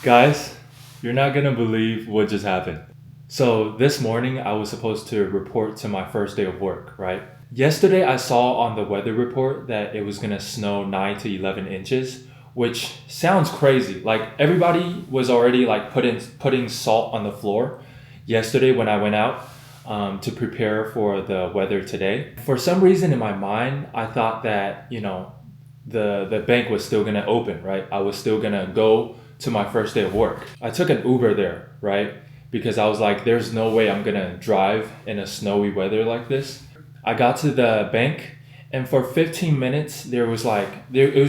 Guys, you're not gonna believe what just happened. So, this morning I was supposed to report to my first day of work, right? Yesterday I saw on the weather report that it was gonna snow 9 to 11 inches, which sounds crazy. Like, everybody was already like putting salt on the floor yesterday when I went out to prepare for the weather today. For some reason in my mind, I thought that, the bank was still gonna open, right? I was still gonna go to my first day of work. I took an Uber there, right? Because I was like, there's no way I'm gonna drive in a snowy weather like this. I got to the bank, and for 15 minutes it was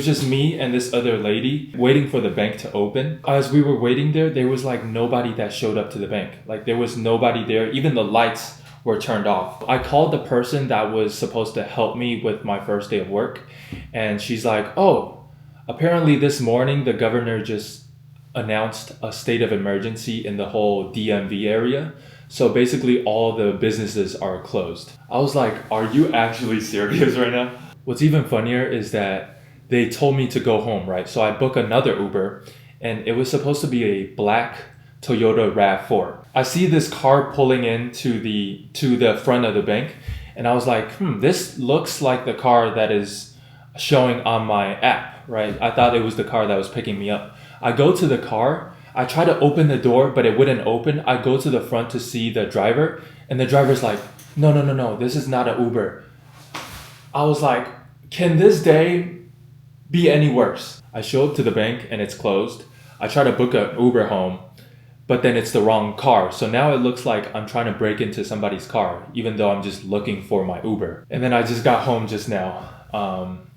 just me and this other lady waiting for the bank to open. As we were waiting there was like nobody that showed up to the bank. Like, there was nobody there. Even the lights were turned off. I called the person that was supposed to help me with my first day of work, and she's like, oh, apparently this morning the governor just announced a state of emergency in the whole DMV area. So basically all the businesses are closed. I was like, are you actually serious right now? What's even funnier is that they told me to go home, right? So I booked another Uber, and it was supposed to be a black Toyota RAV4. I see this car pulling in to the front of the bank, and I was like, this looks like the car that is showing on my app, right? I thought it was the car that was picking me up. I go to the car, I try to open the door, but it wouldn't open. I go to the front to see the driver, and the driver's like, no, no, no, no, this is not an Uber. I was like, can this day be any worse? I show up to the bank and it's closed. I try to book an Uber home, but then it's the wrong car. So now it looks like I'm trying to break into somebody's car, even though I'm just looking for my Uber. And then I just got home just now.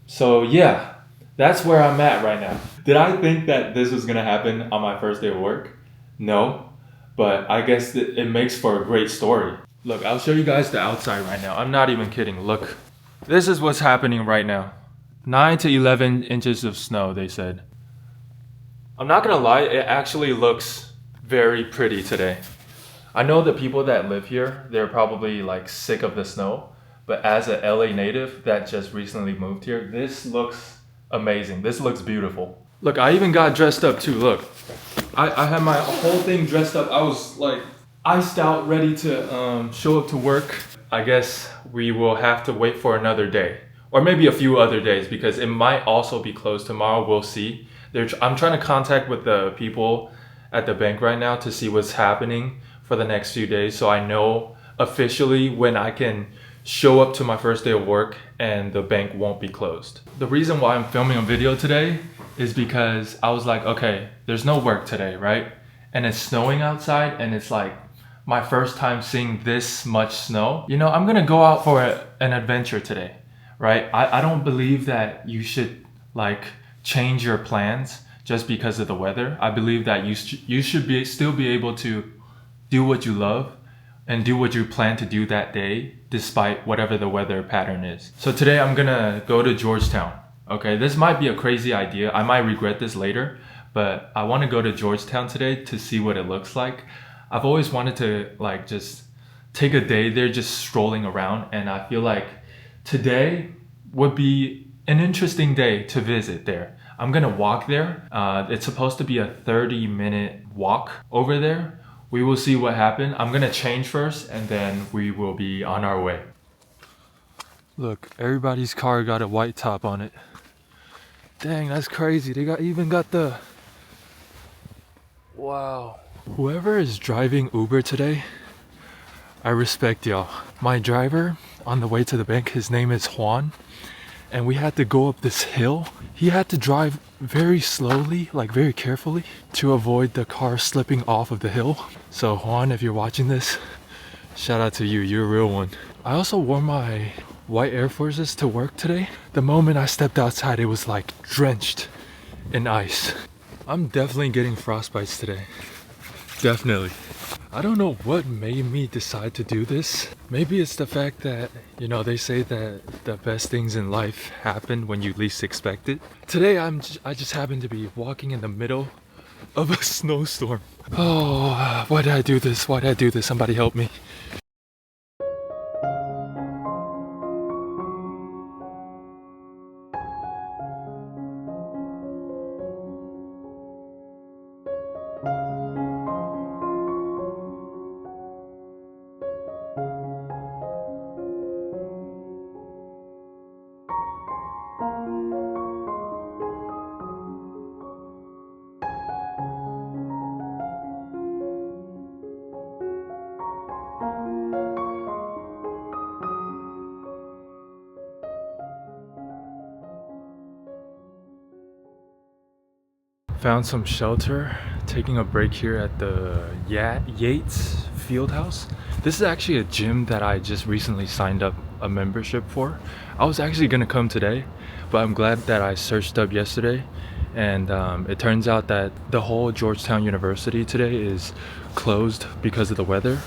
So yeah, that's where I'm at right now. Did I think that this was gonna happen on my first day of work? No, but I guess it makes for a great story. Look, I'll show you guys the outside right now. I'm not even kidding. Look, this is what's happening right now. 9 to 11 inches of snow, they said. I'm not gonna lie, it actually looks very pretty today. I know the people that live here, they're probably like sick of the snow, but as a LA native that just recently moved here, this looks amazing. This looks beautiful. Look, I even got dressed up too. Look, I had my whole thing dressed up. I was like iced out, ready to show up to work. I guess we will have to wait for another day, or maybe a few other days, because it might also be closed tomorrow. We'll see. I'm trying to contact with the people at the bank right now to see what's happening for the next few days, so I know officially when I can show up to my first day of work and the bank won't be closed. The reason why I'm filming a video today is because I was like, okay, there's no work today, right? And it's snowing outside, and it's like my first time seeing this much snow. I'm gonna go out for an adventure today, right? I don't believe that you should like change your plans just because of the weather. I believe that you should still be able to do what you love and do what you plan to do that day despite whatever the weather pattern is. So today I'm gonna go to Georgetown. Okay, this might be a crazy idea. I might regret this later, but I want to go to Georgetown today to see what it looks like. I've always wanted to like just take a day there just strolling around, and I feel like today would be an interesting day to visit there. I'm gonna walk there. It's supposed to be a 30-minute walk over there. We will see what happens. I'm gonna change first, and then we will be on our way. Look, everybody's car got a white top on it. Dang, that's crazy. They even got the... Wow. Whoever is driving Uber today, I respect y'all. My driver on the way to the bank, his name is Juan, and we had to go up this hill. He had to drive very slowly, like very carefully, to avoid the car slipping off of the hill. So Juan, if you're watching this, shout out to you, you're a real one. I also wore my white Air Forces to work today. The moment I stepped outside, it was like drenched in ice. I'm definitely getting frostbites today. Definitely. I don't know what made me decide to do this. Maybe it's the fact that, they say that the best things in life happen when you least expect it. Today, I just happen to be walking in the middle of a snowstorm. Oh, why did I do this? Why did I do this? Somebody help me. Found some shelter, taking a break here at the Yates Field House. This is actually a gym that I just recently signed up a membership for. I was actually gonna come today, but I'm glad that I searched up yesterday, and it turns out that the whole Georgetown University today is closed because of the weather.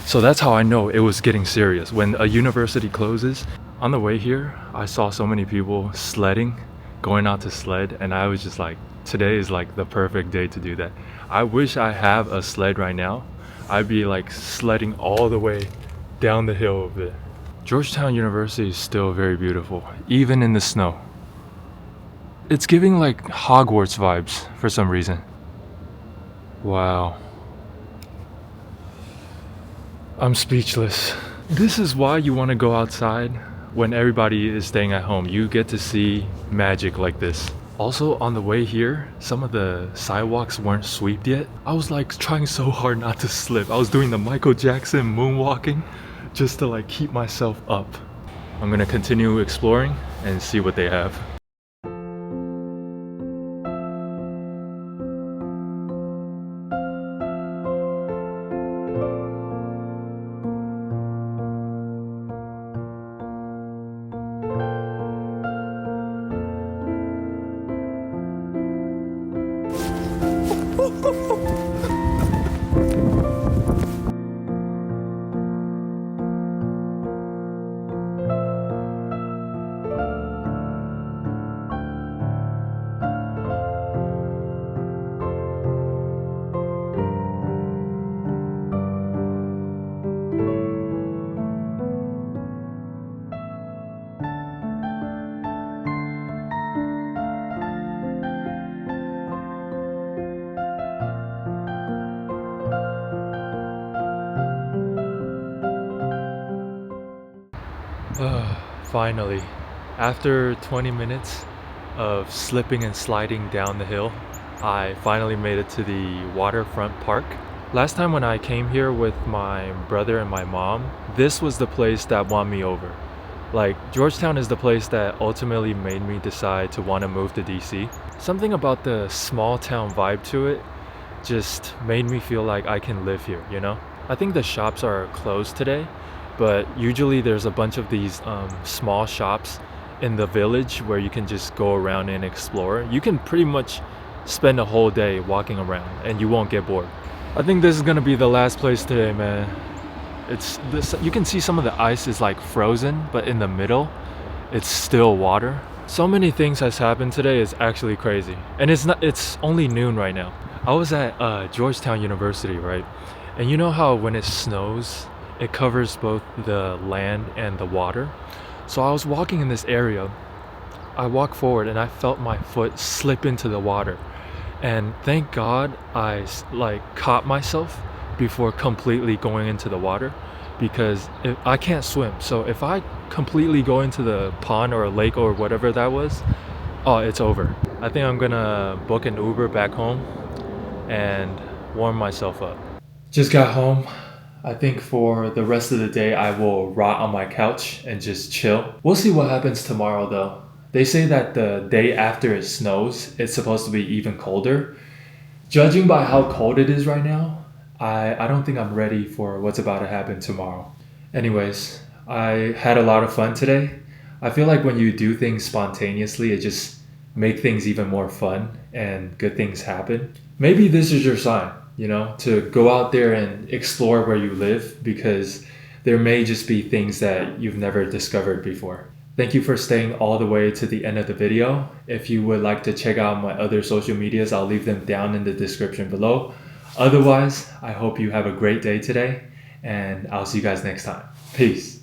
So that's how I know it was getting serious. When a university closes, on the way here, I saw so many people sledding, going out to sled, and I was just like, today is like the perfect day to do that. I wish I have a sled right now. I'd be like sledding all the way down the hill over there. Georgetown University is still very beautiful, even in the snow. It's giving like Hogwarts vibes for some reason. Wow. I'm speechless. This is why you want to go outside when everybody is staying at home. You get to see magic like this. Also, on the way here, some of the sidewalks weren't swept yet. I was like trying so hard not to slip. I was doing the Michael Jackson moonwalking just to like keep myself up. I'm gonna continue exploring and see what they have. Finally, after 20 minutes of slipping and sliding down the hill, I finally made it to the waterfront park. Last time when I came here with my brother and my mom, this was the place that won me over. Like, Georgetown is the place that ultimately made me decide to want to move to DC. Something about the small town vibe to it just made me feel like I can live here, you know? I think the shops are closed today, but usually there's a bunch of these small shops in the village where you can just go around and explore. You can pretty much spend a whole day walking around and you won't get bored. I think this is gonna be the last place today, man. It's this, you can see some of the ice is like frozen, but in the middle it's still water. So many things has happened today, is actually crazy. And it's only noon right now. I was at Georgetown University, right? And you know how when it snows, it covers both the land and the water. So I was walking in this area. I walked forward and I felt my foot slip into the water. And thank God I like caught myself before completely going into the water, because I can't swim. So if I completely go into the pond or a lake or whatever that was, oh, it's over. I think I'm gonna book an Uber back home and warm myself up. Just got home. I think for the rest of the day I will rot on my couch and just chill. We'll see what happens tomorrow though. They say that the day after it snows, it's supposed to be even colder. Judging by how cold it is right now, I don't think I'm ready for what's about to happen tomorrow. Anyways, I had a lot of fun today. I feel like when you do things spontaneously, it just make things even more fun and good things happen. Maybe this is your sign, you know, to go out there and explore where you live, because there may just be things that you've never discovered before. Thank you for staying all the way to the end of the video. If you would like to check out my other social medias, I'll leave them down in the description below. Otherwise, I hope you have a great day today, and I'll see you guys next time. Peace.